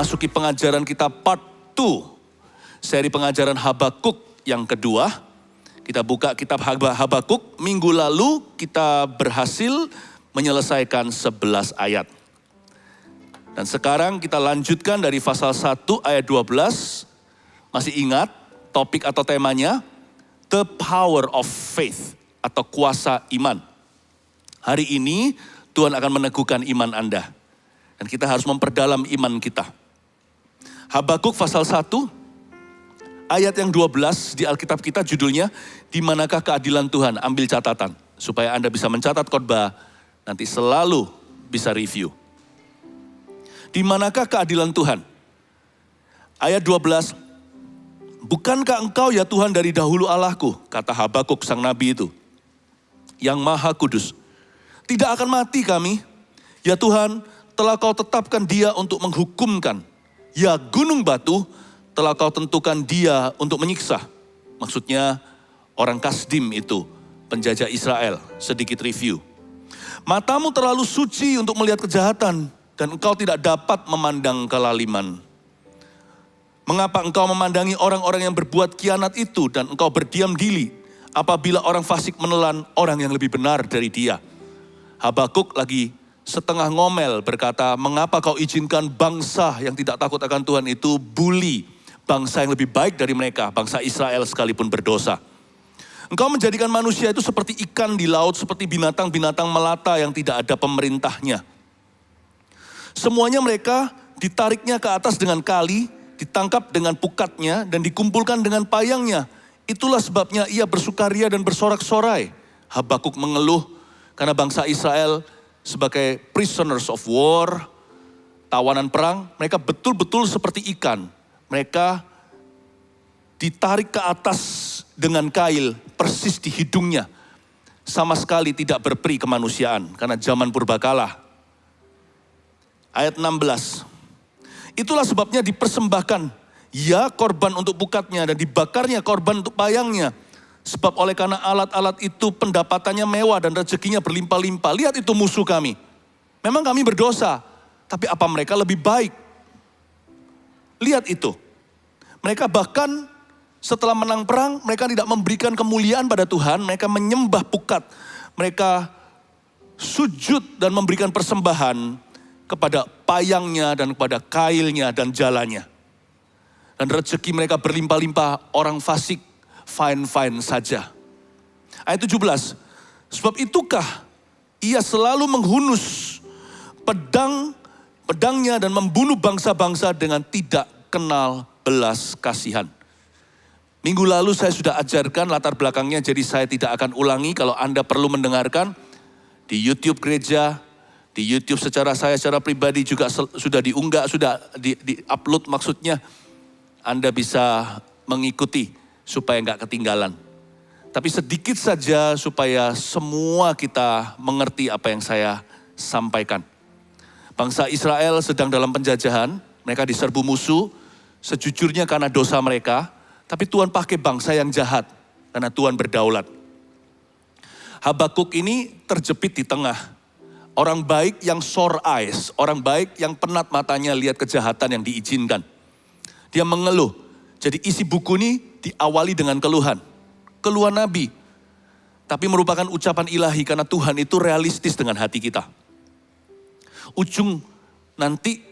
memasuki pengajaran kita part 2. Seri pengajaran Habakuk yang kedua. Kita buka kitab Habakuk. Minggu lalu kita berhasil menyelesaikan 11 ayat. Dan sekarang kita lanjutkan dari pasal 1 ayat 12. Masih ingat topik atau temanya? The power of faith atau kuasa iman. Hari ini Tuhan akan meneguhkan iman Anda. Dan kita harus memperdalam iman kita. Habakuk pasal 1 ayat yang 12 di Alkitab kita judulnya, di manakah keadilan Tuhan? Ambil catatan supaya Anda bisa mencatat khotbah, nanti selalu bisa review. Di manakah keadilan Tuhan? Ayat 12, bukankah engkau ya Tuhan dari dahulu Allahku, kata Habakuk sang nabi itu, yang maha kudus. Tidak akan mati kami, ya Tuhan telah kau tetapkan dia untuk menghukumkan. Ya gunung batu telah kau tentukan dia untuk menyiksa. Maksudnya orang Kasdim itu, penjajah Israel. Sedikit review. Matamu terlalu suci untuk melihat kejahatan, dan engkau tidak dapat memandang kelaliman. Mengapa engkau memandangi orang-orang yang berbuat khianat itu, dan engkau berdiam diri apabila orang fasik menelan orang yang lebih benar dari dia? Habakuk lagi setengah ngomel berkata, mengapa kau izinkan bangsa yang tidak takut akan Tuhan itu bully bangsa yang lebih baik dari mereka, bangsa Israel sekalipun berdosa. Engkau menjadikan manusia itu seperti ikan di laut, seperti binatang-binatang melata yang tidak ada pemerintahnya. Semuanya mereka ditariknya ke atas dengan kali, ditangkap dengan pukatnya, dan dikumpulkan dengan payangnya. Itulah sebabnya ia bersukaria dan bersorak-sorai. Habakuk mengeluh karena bangsa Israel sebagai prisoners of war, tawanan perang, mereka betul-betul seperti ikan. Mereka ditarik ke atas dengan kail, persis di hidungnya. Sama sekali tidak berperi kemanusiaan, karena zaman purbakala. Ayat 16. Itulah sebabnya dipersembahkan, ya korban untuk pukatnya, dan dibakarnya korban untuk payangnya. Sebab oleh karena alat-alat itu pendapatannya mewah dan rezekinya berlimpah-limpah. Lihat itu musuh kami. Memang kami berdosa, tapi apa mereka lebih baik? Lihat itu. Mereka bahkan setelah menang perang, mereka tidak memberikan kemuliaan pada Tuhan. Mereka menyembah pukat. Mereka sujud dan memberikan persembahan kepada payangnya dan kepada kailnya dan jalannya. Dan rezeki mereka berlimpah-limpah, orang fasik fine-fine saja. Ayat 17, sebab itukah ia selalu menghunus pedangnya dan membunuh bangsa-bangsa dengan tidak kenal belas kasihan. Minggu lalu saya sudah ajarkan latar belakangnya, jadi saya tidak akan ulangi. Kalau Anda perlu mendengarkan di YouTube gereja, di YouTube secara pribadi juga sudah diunggah, sudah di-upload maksudnya. Anda bisa mengikuti supaya nggak ketinggalan. Tapi sedikit saja supaya semua kita mengerti apa yang saya sampaikan. Bangsa Israel sedang dalam penjajahan, mereka diserbu musuh, sejujurnya karena dosa mereka, tapi Tuhan pakai bangsa yang jahat, karena Tuhan berdaulat. Habakuk ini terjepit di tengah. Orang baik yang sore eyes, orang baik yang penat matanya lihat kejahatan yang diizinkan. Dia mengeluh. Jadi isi buku ini diawali dengan keluhan. Keluhan Nabi. Tapi merupakan ucapan ilahi karena Tuhan itu realistis dengan hati kita. Ujung nanti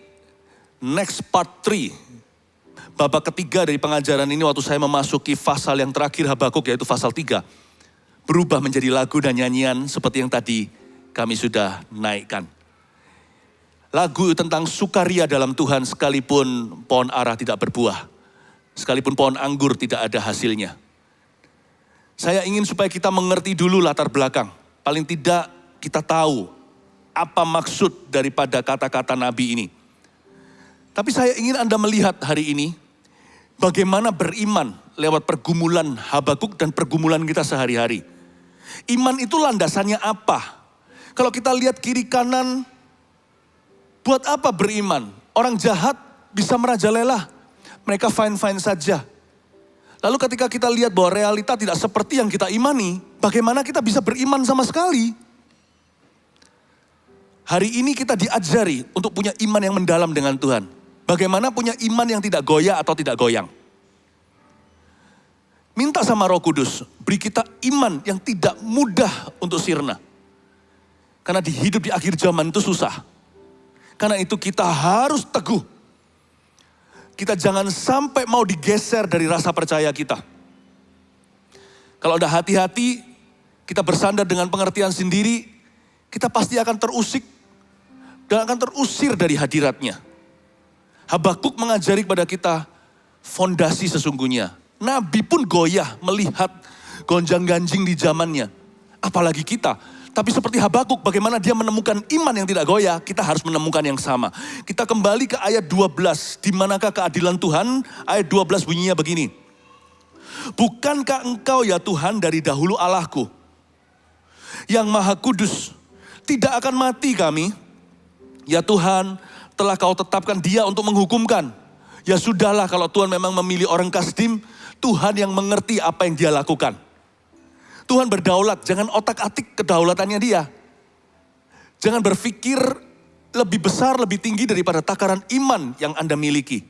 next part 3. Babak ketiga dari pengajaran ini waktu saya memasuki pasal yang terakhir Habakuk, yaitu pasal 3. Berubah menjadi lagu dan nyanyian seperti yang tadi kami sudah naikkan. Lagu tentang sukaria dalam Tuhan sekalipun pohon ara tidak berbuah. Sekalipun pohon anggur tidak ada hasilnya. Saya ingin supaya kita mengerti dulu latar belakang. Paling tidak kita tahu apa maksud daripada kata-kata Nabi ini. Tapi saya ingin Anda melihat hari ini bagaimana beriman lewat pergumulan Habakuk dan pergumulan kita sehari-hari. Iman itu landasannya apa? Kalau kita lihat kiri kanan, buat apa beriman? Orang jahat bisa merajalela. Mereka fine-fine saja. Lalu ketika kita lihat bahwa realita tidak seperti yang kita imani, bagaimana kita bisa beriman sama sekali? Hari ini kita diajari untuk punya iman yang mendalam dengan Tuhan. Bagaimana punya iman yang tidak goyah atau tidak goyang. Minta sama Roh Kudus, beri kita iman yang tidak mudah untuk sirna. Karena hidup di akhir zaman itu susah. Karena itu kita harus teguh. Kita jangan sampai mau digeser dari rasa percaya kita. Kalau udah hati-hati, kita bersandar dengan pengertian sendiri, kita pasti akan terusik dan akan terusir dari hadiratnya. Habakuk mengajari kepada kita fondasi sesungguhnya. Nabi pun goyah melihat gonjang-ganjing di zamannya. Apalagi kita. Tapi seperti Habakuk, bagaimana dia menemukan iman yang tidak goyah, kita harus menemukan yang sama. Kita kembali ke ayat 12, di manakah keadilan Tuhan? Ayat 12 bunyinya begini. Bukankah engkau ya Tuhan dari dahulu Allahku, yang maha kudus, tidak akan mati kami? Ya Tuhan, telah kau tetapkan dia untuk menghukumkan. Ya sudahlah kalau Tuhan memang memilih orang Kasdim, Tuhan yang mengerti apa yang dia lakukan. Tuhan berdaulat, jangan otak-atik kedaulatannya dia. Jangan berpikir lebih besar, lebih tinggi daripada takaran iman yang Anda miliki.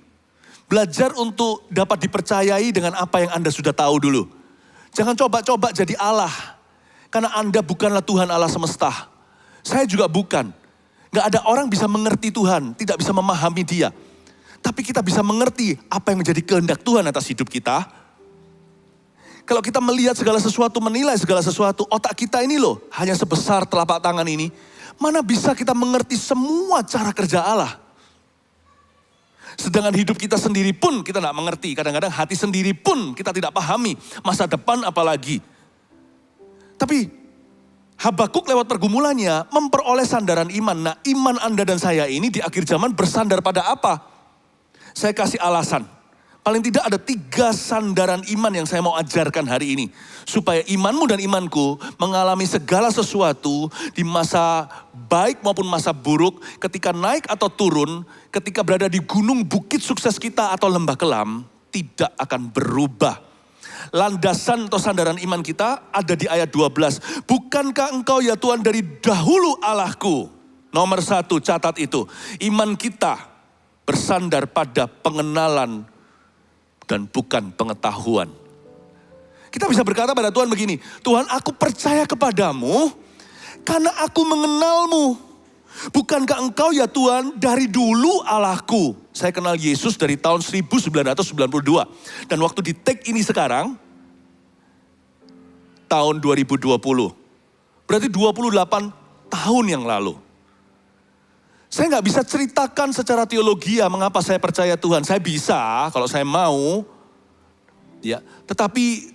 Belajar untuk dapat dipercayai dengan apa yang Anda sudah tahu dulu. Jangan coba-coba jadi Allah. Karena Anda bukanlah Tuhan Allah semesta. Saya juga bukan. Gak ada orang bisa mengerti Tuhan, tidak bisa memahami dia. Tapi kita bisa mengerti apa yang menjadi kehendak Tuhan atas hidup kita. Kalau kita melihat segala sesuatu, menilai segala sesuatu, otak kita ini loh, hanya sebesar telapak tangan ini. Mana bisa kita mengerti semua cara kerja Allah. Sedangkan hidup kita sendiri pun kita tidak mengerti. Kadang-kadang hati sendiri pun kita tidak pahami. Masa depan apalagi. Tapi Habakuk lewat pergumulannya memperoleh sandaran iman. Nah, iman Anda dan saya ini di akhir zaman bersandar pada apa? Saya kasih alasan. Paling tidak ada 3 sandaran iman yang saya mau ajarkan hari ini. Supaya imanmu dan imanku mengalami segala sesuatu di masa baik maupun masa buruk. Ketika naik atau turun, ketika berada di gunung bukit sukses kita atau lembah kelam, tidak akan berubah. Landasan atau sandaran iman kita ada di ayat 12. Bukankah engkau ya Tuhan dari dahulu Allahku? Nomor 1, catat itu. Iman kita bersandar pada pengenalan dan bukan pengetahuan. Kita bisa berkata pada Tuhan begini, Tuhan aku percaya kepadamu karena aku mengenalmu. Bukankah engkau ya Tuhan dari dulu Allahku? Saya kenal Yesus dari tahun 1992. Dan waktu di take ini sekarang, tahun 2020. Berarti 28 tahun yang lalu. Saya nggak bisa ceritakan secara teologi mengapa saya percaya Tuhan. Saya bisa kalau saya mau. Ya, tetapi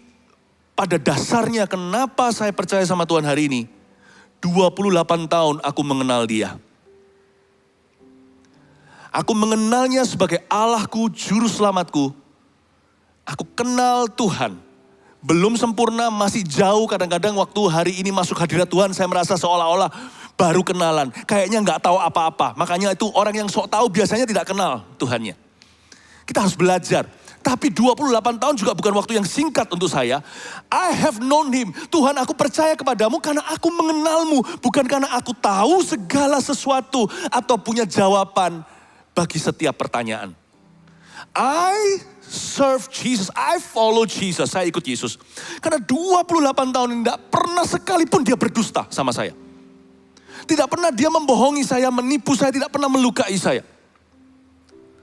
pada dasarnya kenapa saya percaya sama Tuhan hari ini? 28 tahun aku mengenal Dia. Aku mengenalnya sebagai Allahku, juru selamatku. Aku kenal Tuhan. Belum sempurna, masih jauh. Kadang-kadang waktu hari ini masuk hadirat Tuhan, saya merasa seolah-olah baru kenalan. Kayaknya nggak tahu apa-apa. Makanya itu orang yang sok tahu biasanya tidak kenal Tuhannya. Kita harus belajar. Tapi 28 tahun juga bukan waktu yang singkat untuk saya. I have known Him. Tuhan, aku percaya kepadamu karena aku mengenalmu. Bukan karena aku tahu segala sesuatu atau punya jawaban bagi setiap pertanyaan. I serve Jesus. I follow Jesus. Saya ikut Yesus. Karena 28 tahun ini tidak pernah sekalipun dia berdusta sama saya. Tidak pernah dia membohongi saya, menipu saya, tidak pernah melukai saya.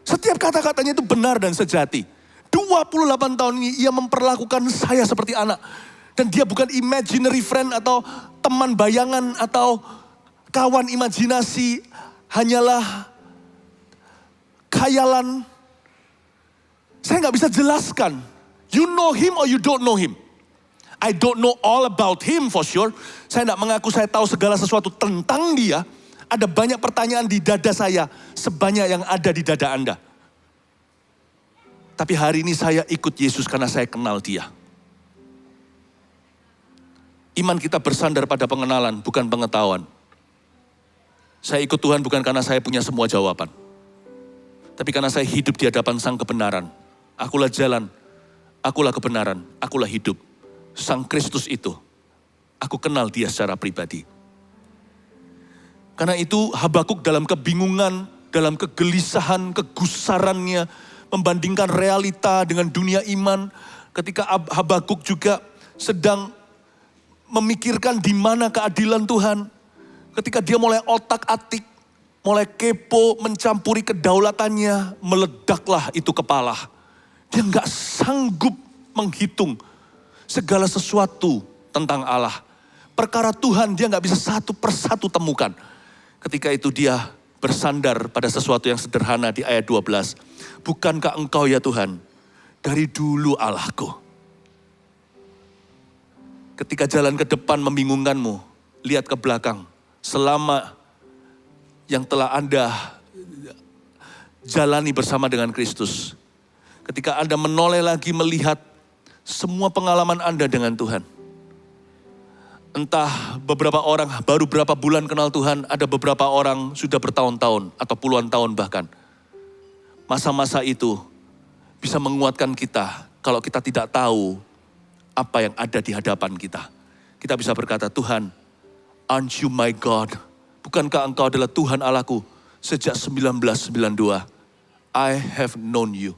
Setiap kata-katanya itu benar dan sejati. 28 tahun ini ia memperlakukan saya seperti anak. Dan dia bukan imaginary friend atau teman bayangan atau kawan imajinasi. Hanyalah khayalan. Saya nggak bisa jelaskan. You know Him or you don't know Him. I don't know all about Him for sure. Saya tidak mengaku saya tahu segala sesuatu tentang Dia. Ada banyak pertanyaan di dada saya. Sebanyak yang ada di dada Anda. Tapi hari ini saya ikut Yesus karena saya kenal Dia. Iman kita bersandar pada pengenalan, bukan pengetahuan. Saya ikut Tuhan bukan karena saya punya semua jawaban. Tapi karena saya hidup di hadapan Sang kebenaran. Akulah jalan, akulah kebenaran, akulah hidup. Sang Kristus itu, aku kenal Dia secara pribadi. Karena itu Habakuk dalam kebingungan dalam kegelisahan, kegusarannya, membandingkan realita dengan dunia iman. Ketika Habakuk juga sedang memikirkan di mana keadilan Tuhan. Ketika dia mulai otak-atik, mulai kepo, mencampuri kedaulatannya, meledaklah itu kepala. Dia nggak sanggup menghitung segala sesuatu tentang Allah. Perkara Tuhan dia nggak bisa satu persatu temukan. Ketika itu dia bersandar pada sesuatu yang sederhana di ayat 12. Bukankah engkau ya Tuhan, dari dulu Allahku. Ketika jalan ke depan membingungkanmu, lihat ke belakang. Selama yang telah Anda jalani bersama dengan Kristus. Ketika Anda menoleh lagi melihat semua pengalaman Anda dengan Tuhan. Entah beberapa orang baru berapa bulan kenal Tuhan, ada beberapa orang sudah bertahun-tahun atau puluhan tahun bahkan. Masa-masa itu bisa menguatkan kita kalau kita tidak tahu apa yang ada di hadapan kita. Kita bisa berkata, Tuhan, aren't you my God? Bukankah engkau adalah Tuhan Allahku sejak 1992? I have known you.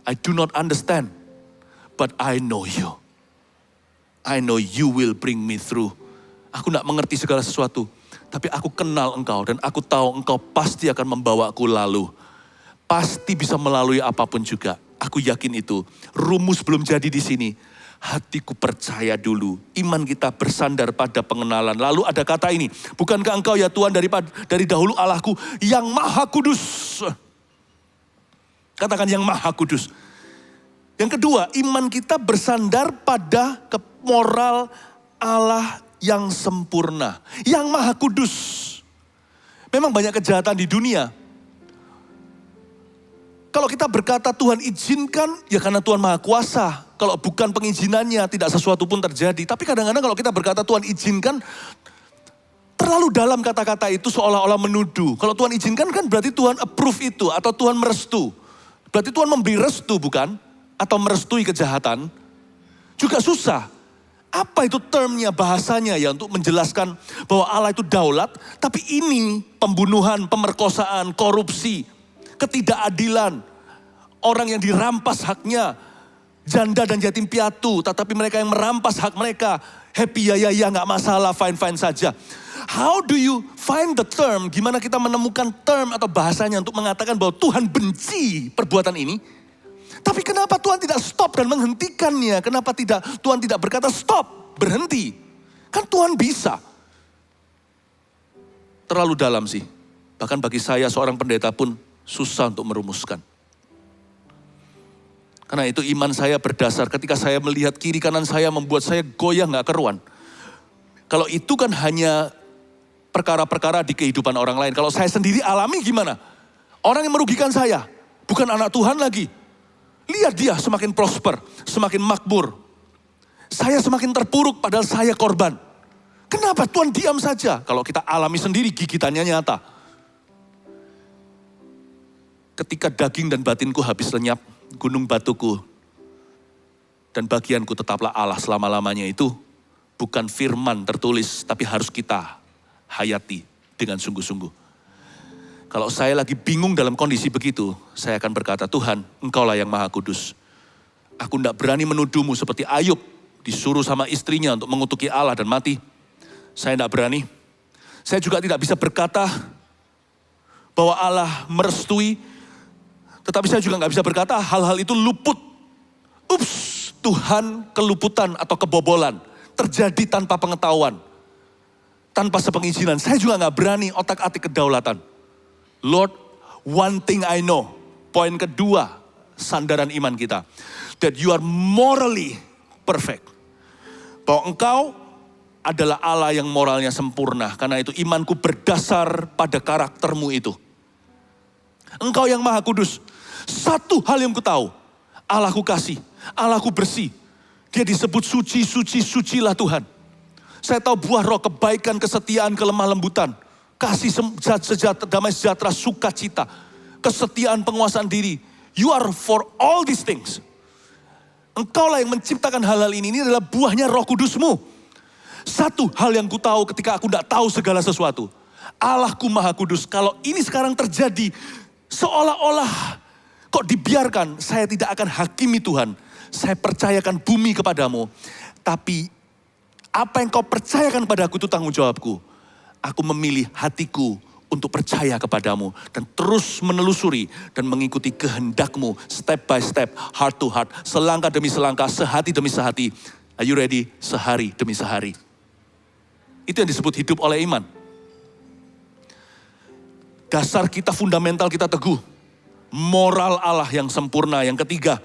I do not understand, but I know you. I know you will bring me through. Aku tidak mengerti segala sesuatu, tapi aku kenal engkau dan aku tahu engkau pasti akan membawaku lalu. Pasti bisa melalui apapun juga. Aku yakin itu. Rumus belum jadi di sini. Hatiku percaya dulu. Iman kita bersandar pada pengenalan. Lalu ada kata ini. Bukankah engkau ya Tuhan dari dahulu Allahku yang maha kudus. Katakan yang maha kudus. Yang kedua, iman kita bersandar pada moral Allah yang sempurna. Yang maha kudus. Memang banyak kejahatan di dunia. Kalau kita berkata Tuhan izinkan, ya karena Tuhan maha kuasa. Kalau bukan pengizinannya, tidak sesuatu pun terjadi. Tapi kadang-kadang kalau kita berkata Tuhan izinkan, terlalu dalam kata-kata itu seolah-olah menuduh. Kalau Tuhan izinkan kan berarti Tuhan approve itu, atau Tuhan merestu. Berarti Tuhan memberi restu bukan? Atau merestui kejahatan. Juga susah. Apa itu termnya, bahasanya ya untuk menjelaskan bahwa Allah itu daulat. Tapi ini pembunuhan, pemerkosaan, korupsi, ketidakadilan, orang yang dirampas haknya, janda dan yatim piatu, tetapi mereka yang merampas hak mereka, happy ya nggak masalah, fine saja. How do you find the term? Gimana kita menemukan term atau bahasanya untuk mengatakan bahwa Tuhan benci perbuatan ini? Tapi kenapa Tuhan tidak stop dan menghentikannya? Kenapa Tuhan tidak berkata stop, berhenti? Kan Tuhan bisa. Terlalu dalam sih. Bahkan bagi saya seorang pendeta pun susah untuk merumuskan. Karena itu iman saya berdasar ketika saya melihat kiri kanan saya membuat saya goyah gak keruan. Kalau itu kan hanya perkara-perkara di kehidupan orang lain. Kalau saya sendiri alami gimana? Orang yang merugikan saya, bukan anak Tuhan lagi. Lihat dia semakin prosper, semakin makmur. Saya semakin terpuruk padahal saya korban. Kenapa Tuhan diam saja? Kalau kita alami sendiri gigitannya nyata. Ketika daging dan batinku habis lenyap, gunung batuku dan bagianku tetaplah Allah selama-lamanya itu bukan firman tertulis, tapi harus kita hayati dengan sungguh-sungguh. Kalau saya lagi bingung dalam kondisi begitu, saya akan berkata, Tuhan, engkaulah yang maha kudus. Aku tidak berani menuduhmu seperti Ayub, disuruh sama istrinya untuk mengutuki Allah dan mati. Saya tidak berani. Saya juga tidak bisa berkata bahwa Allah merestui, tetapi saya juga nggak bisa berkata hal-hal itu luput. Ups, Tuhan keluputan atau kebobolan terjadi tanpa pengetahuan, tanpa sepengizinan. Saya juga nggak berani otak-atik kedaulatan. Lord, one thing I know. Poin kedua, sandaran iman kita. That you are morally perfect. Bahwa engkau adalah Allah yang moralnya sempurna. Karena itu imanku berdasar pada karaktermu itu. Engkau yang maha kudus. Satu hal yang ku tahu. Allahku kasih, Allahku bersih. Dia disebut suci, sucilah Tuhan. Saya tahu buah roh kebaikan, kesetiaan, kelemah lembutan. Kasih sejahtera, damai sejahtera, sukacita, kesetiaan, penguasaan diri. You are for all these things. Engkaulah yang menciptakan hal-hal ini. Ini adalah buahnya Roh Kudusmu. Satu hal yang ku tahu ketika aku tidak tahu segala sesuatu. Allahku Maha Kudus, kalau ini sekarang terjadi, seolah-olah kok dibiarkan, saya tidak akan hakimi Tuhan. Saya percayakan bumi kepadamu. Tapi apa yang kau percayakan padaku itu tanggung jawabku. Aku memilih hatiku untuk percaya kepadamu. Dan terus menelusuri dan mengikuti kehendakmu. Step by step, heart to heart. Selangkah demi selangkah, sehati demi sehati. Are you ready? Sehari demi sehari. Itu yang disebut hidup oleh iman. Dasar kita, fundamental kita teguh. Moral Allah yang sempurna. Yang ketiga,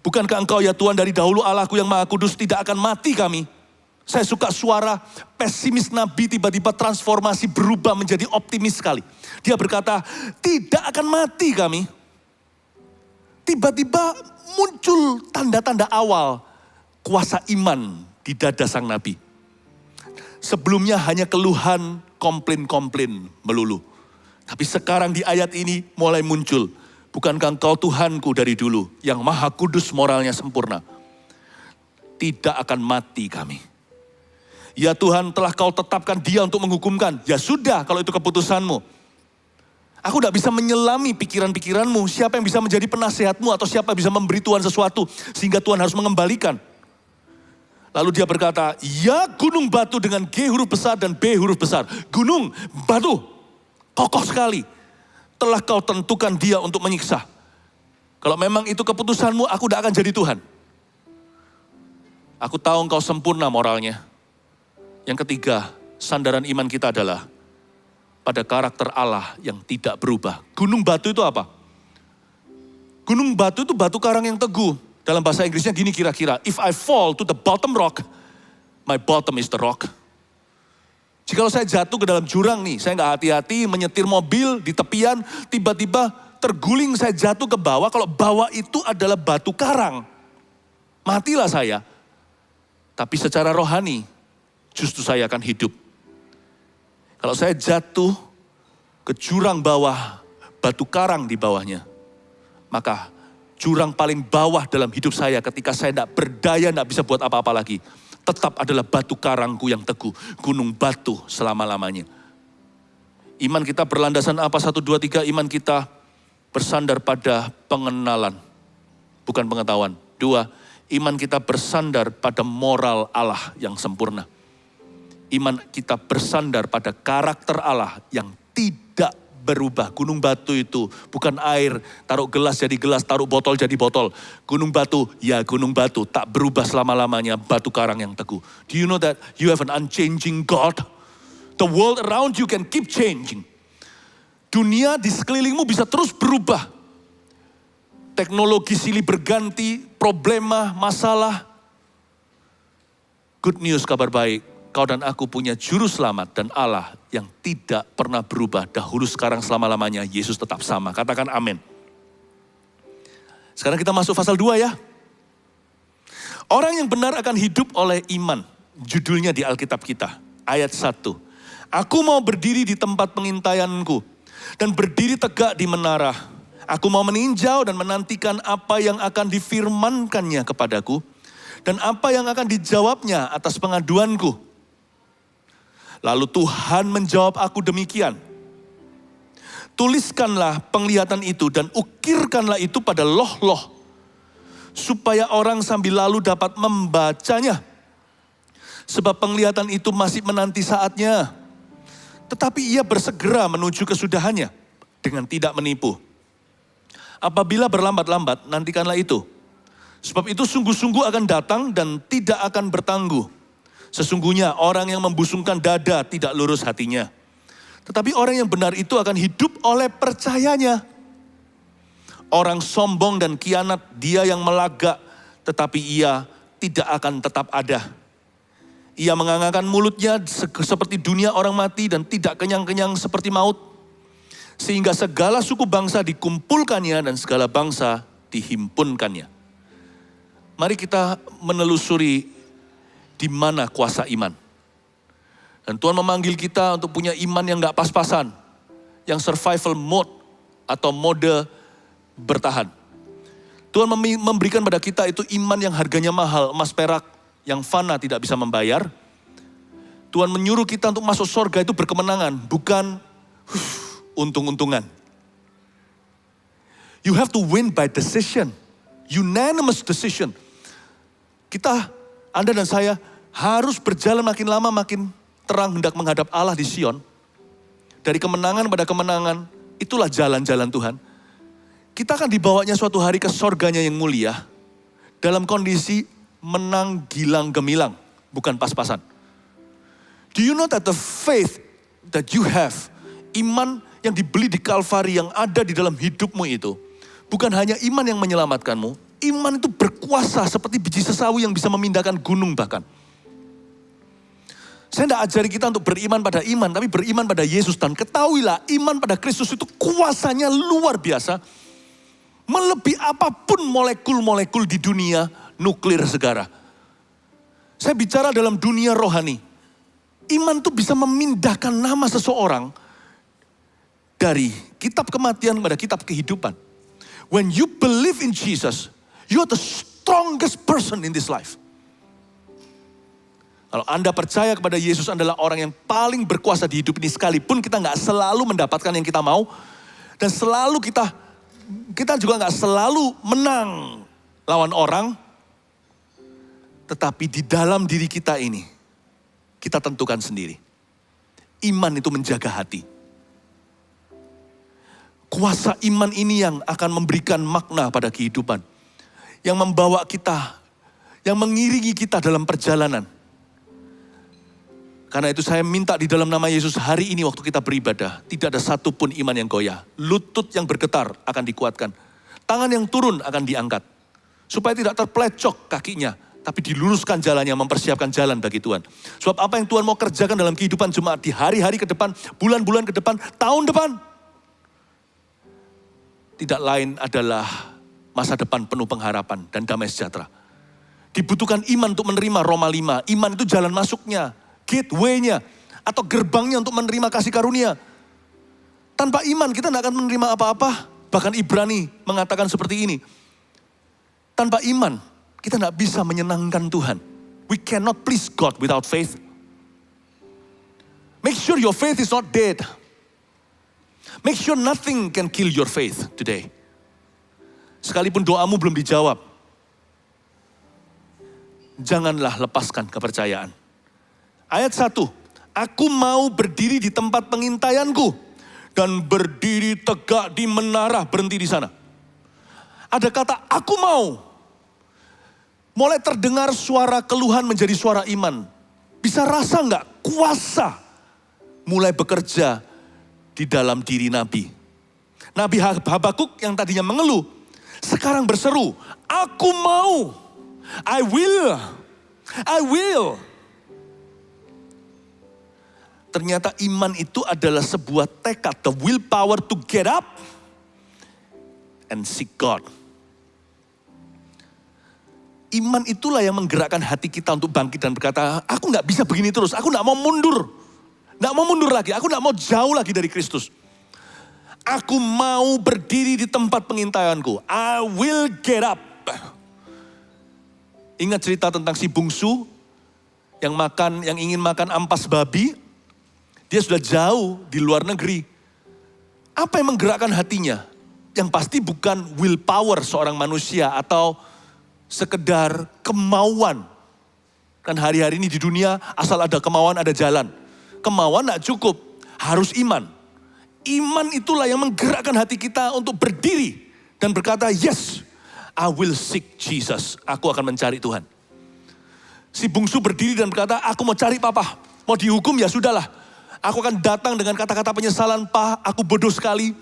bukankah engkau ya Tuhan dari dahulu Allahku yang Maha Kudus tidak akan mati kami? Saya suka suara pesimis Nabi tiba-tiba transformasi berubah menjadi optimis sekali. Dia berkata, tidak akan mati kami. Tiba-tiba muncul tanda-tanda awal kuasa iman di dada sang Nabi. Sebelumnya hanya keluhan, komplain-komplain melulu. Tapi sekarang di ayat ini mulai muncul. Bukankah engkau Tuhanku dari dulu yang Maha Kudus moralnya sempurna. Tidak akan mati kami. Ya Tuhan telah kau tetapkan dia untuk menghukumkan. Ya sudah kalau itu keputusanmu. Aku tidak bisa menyelami pikiran-pikiranmu. Siapa yang bisa menjadi penasehatmu atau siapa yang bisa memberi Tuhan sesuatu. Sehingga Tuhan harus mengembalikan. Lalu dia berkata, ya gunung batu dengan G huruf besar dan B huruf besar. Gunung, batu, kokoh sekali. Telah kau tentukan dia untuk menyiksa. Kalau memang itu keputusanmu, aku tidak akan jadi Tuhan. Aku tahu engkau sempurna moralnya. Yang ketiga, sandaran iman kita adalah pada karakter Allah yang tidak berubah. Gunung batu itu apa? Gunung batu itu batu karang yang teguh. Dalam bahasa Inggrisnya gini kira-kira, if I fall to the bottom rock, my bottom is the rock. Jikalau saya jatuh ke dalam jurang nih, saya nggak hati-hati menyetir mobil di tepian, tiba-tiba terguling saya jatuh ke bawah, kalau bawah itu adalah batu karang. Matilah saya. Tapi secara rohani, justru saya akan hidup. Kalau saya jatuh ke jurang bawah, batu karang di bawahnya, maka jurang paling bawah dalam hidup saya ketika saya tidak berdaya, tidak bisa buat apa-apa lagi. Tetap adalah batu karangku yang teguh, gunung batu selama-lamanya. Iman kita berlandasan apa? 1, 2, 3, iman kita bersandar pada pengenalan, bukan pengetahuan. 2, iman kita bersandar pada moral Allah yang sempurna. Iman kita bersandar pada karakter Allah yang tidak berubah. Gunung batu itu bukan air, taruh gelas jadi gelas, taruh botol jadi botol. Gunung batu, ya gunung batu, tak berubah selama-lamanya, batu karang yang teguh. Do you know that you have an unchanging God? The world around you can keep changing. Dunia di sekelilingmu bisa terus berubah. Teknologi silih berganti, problema, masalah. Good news, kabar baik. Kau dan aku punya juru selamat dan Allah yang tidak pernah berubah. Dahulu, sekarang, selama-lamanya. Yesus tetap sama. Katakan amin. Sekarang kita masuk pasal 2 ya. Orang yang benar akan hidup oleh iman. Judulnya di Alkitab kita. Ayat 1. Aku mau berdiri di tempat pengintaianku dan berdiri tegak di menara. Aku mau meninjau dan menantikan apa yang akan difirmankannya kepadaku dan apa yang akan dijawabnya atas pengaduanku. Lalu Tuhan menjawab aku demikian. Tuliskanlah penglihatan itu dan ukirkanlah itu pada loh-loh. Supaya orang sambil lalu dapat membacanya. Sebab penglihatan itu masih menanti saatnya. Tetapi ia bersegera menuju kesudahannya dengan tidak menipu. Apabila berlambat-lambat, nantikanlah itu. Sebab itu sungguh-sungguh akan datang dan tidak akan bertangguh. Sesungguhnya orang yang membusungkan dada tidak lurus hatinya. Tetapi orang yang benar itu akan hidup oleh percayanya. Orang sombong dan kianat, dia yang melagak, tetapi ia tidak akan tetap ada. Ia mengangangkan mulutnya seperti dunia orang mati dan tidak kenyang-kenyang seperti maut. Sehingga segala suku bangsa dikumpulkannya dan segala bangsa dihimpunkannya. Mari kita menelusuri di mana kuasa iman. Dan Tuhan memanggil kita untuk punya iman yang gak pas-pasan. Yang survival mode atau mode bertahan. Tuhan memberikan pada kita itu iman yang harganya mahal. Emas perak yang fana tidak bisa membayar. Tuhan menyuruh kita untuk masuk surga itu berkemenangan, bukan untung-untungan. You have to win by decision. Unanimous decision. Anda dan saya harus berjalan makin lama makin terang hendak menghadap Allah di Sion. Dari kemenangan pada kemenangan, itulah jalan-jalan Tuhan. Kita akan dibawanya suatu hari ke surganya yang mulia. Dalam kondisi menang gilang gemilang, bukan pas-pasan. Do you know that the faith that you have, iman yang dibeli di Kalvari yang ada di dalam hidupmu itu, bukan hanya iman yang menyelamatkanmu, iman itu berkuasa seperti biji sesawi yang bisa memindahkan gunung bahkan. Saya tidak ajari kita untuk beriman pada iman, tapi beriman pada Yesus. Dan ketahuilah, iman pada Kristus itu kuasanya luar biasa. Melebihi apapun molekul-molekul di dunia nuklir segala. Saya bicara dalam dunia rohani. Iman itu bisa memindahkan nama seseorang dari kitab kematian pada kitab kehidupan. When you believe in Jesus, you are the strongest person in this life. Kalau Anda percaya kepada Yesus adalah orang yang paling berkuasa di hidup ini, sekalipun kita nggak selalu mendapatkan yang kita mau, dan selalu kita juga nggak selalu menang lawan orang, tetapi di dalam diri kita ini, kita tentukan sendiri. Iman itu menjaga hati. Kuasa iman ini yang akan memberikan makna pada kehidupan. Yang membawa kita, yang mengiringi kita dalam perjalanan. Karena itu saya minta di dalam nama Yesus hari ini waktu kita beribadah, tidak ada satupun iman yang goyah. Lutut yang bergetar akan dikuatkan. Tangan yang turun akan diangkat. Supaya tidak terplecok kakinya, tapi diluruskan jalannya, mempersiapkan jalan bagi Tuhan. Sebab apa yang Tuhan mau kerjakan dalam kehidupan jemaat di hari-hari ke depan, bulan-bulan ke depan, tahun depan, tidak lain adalah masa depan penuh pengharapan dan damai sejahtera. Dibutuhkan iman untuk menerima Roma 5. Iman itu jalan masuknya, gateway-nya, atau gerbangnya untuk menerima kasih karunia. Tanpa iman kita tidak akan menerima apa-apa. Bahkan Ibrani mengatakan seperti ini. Tanpa iman kita tidak bisa menyenangkan Tuhan. We cannot please God without faith. Make sure your faith is not dead. Make sure nothing can kill your faith today. Sekalipun doamu belum dijawab, janganlah lepaskan kepercayaan. Ayat 1, aku mau berdiri di tempat pengintaianku dan berdiri tegak di menara, berhenti di sana. Ada kata aku mau. Mulai terdengar suara keluhan menjadi suara iman. Bisa rasa enggak kuasa mulai bekerja di dalam diri Nabi. Nabi Habakuk yang tadinya mengeluh, sekarang berseru, aku mau, I will. Ternyata iman itu adalah sebuah tekad, the willpower to get up and seek God. Iman itulah yang menggerakkan hati kita untuk bangkit dan berkata, aku gak bisa begini terus, aku gak mau mundur. Gak mau mundur lagi, aku gak mau jauh lagi dari Kristus. Aku mau berdiri di tempat pengintaianku. I will get up. Ingat cerita tentang si bungsu yang ingin makan ampas babi. Dia sudah jauh di luar negeri. Apa yang menggerakkan hatinya? Yang pasti bukan willpower seorang manusia atau sekedar kemauan. Kan hari-hari ini di dunia asal ada kemauan ada jalan. Kemauan tidak cukup, harus iman. Iman itulah yang menggerakkan hati kita untuk berdiri dan berkata, yes, I will seek Jesus. Aku akan mencari Tuhan. Si bungsu berdiri dan berkata, aku mau cari papa. Mau dihukum ya sudahlah. Aku akan datang dengan kata-kata penyesalan, Pak, aku bodoh sekali.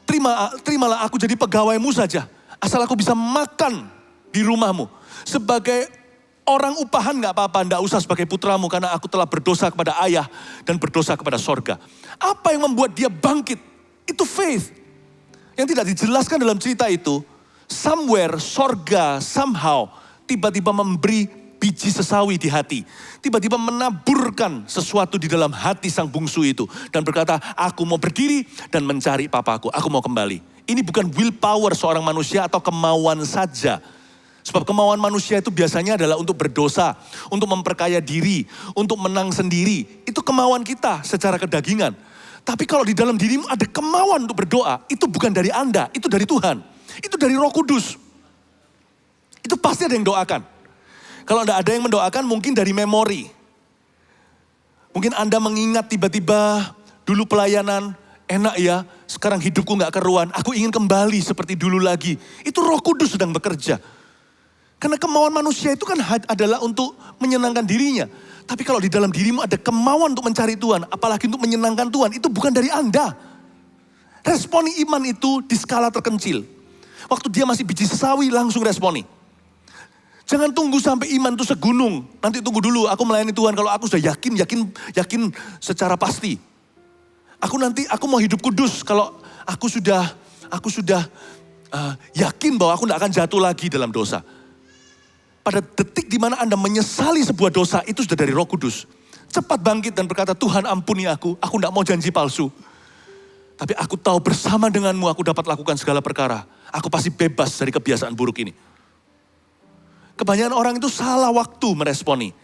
Terimalah aku jadi pegawaimu saja. Asal aku bisa makan di rumahmu. Sebagai orang upahan gak apa-apa, gak usah sebagai putramu. Karena aku telah berdosa kepada ayah dan berdosa kepada sorga. Apa yang membuat dia bangkit? Itu faith. Yang tidak dijelaskan dalam cerita itu, somewhere, sorga, somehow, tiba-tiba memberi biji sesawi di hati. Tiba-tiba menaburkan sesuatu di dalam hati sang bungsu itu. Dan berkata, aku mau berdiri dan mencari papaku. Aku mau kembali. Ini bukan willpower seorang manusia atau kemauan saja. Sebab kemauan manusia itu biasanya adalah untuk berdosa, untuk memperkaya diri, untuk menang sendiri. Itu kemauan kita secara kedagingan. Tapi kalau di dalam dirimu ada kemauan untuk berdoa, itu bukan dari Anda, itu dari Tuhan. Itu dari Roh Kudus. Itu pasti ada yang doakan. Kalau tidak ada yang mendoakan, mungkin dari memori. Mungkin Anda mengingat tiba-tiba dulu pelayanan, enak ya, sekarang hidupku gak keruan, aku ingin kembali seperti dulu lagi. Itu Roh Kudus sedang bekerja. Karena kemauan manusia itu kan adalah untuk menyenangkan dirinya. Tapi kalau di dalam dirimu ada kemauan untuk mencari Tuhan, apalagi untuk menyenangkan Tuhan, itu bukan dari Anda. Responi iman itu di skala terkecil. Waktu dia masih biji sesawi, langsung responi. Jangan tunggu sampai iman itu segunung. Nanti tunggu dulu, aku melayani Tuhan kalau aku sudah yakin secara pasti. Aku mau hidup kudus kalau aku sudah yakin bahwa aku tidak akan jatuh lagi dalam dosa. Pada detik di mana Anda menyesali sebuah dosa, itu sudah dari Roh Kudus. Cepat bangkit dan berkata, Tuhan ampuni aku tidak mau janji palsu. Tapi aku tahu bersama denganmu aku dapat lakukan segala perkara. Aku pasti bebas dari kebiasaan buruk ini. Kebanyakan orang itu salah waktu meresponi.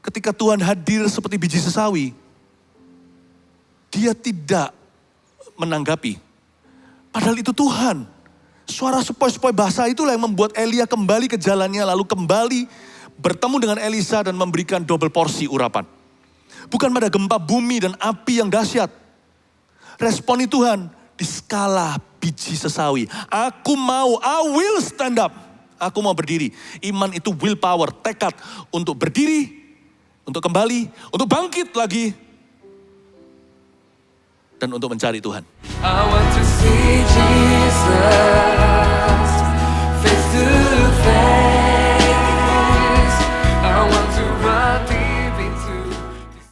Ketika Tuhan hadir seperti biji sesawi, dia tidak menanggapi. Padahal itu Tuhan. Suara sepoi-sepoi basah itulah yang membuat Elia kembali ke jalannya, lalu kembali bertemu dengan Elisa dan memberikan double porsi urapan. Bukan pada gempa bumi dan api yang dahsyat. Responi Tuhan di skala biji sesawi. I will stand up. Aku mau berdiri. Iman itu willpower, tekad untuk berdiri, untuk kembali, untuk bangkit lagi. Dan untuk mencari Tuhan. I want to see Jesus.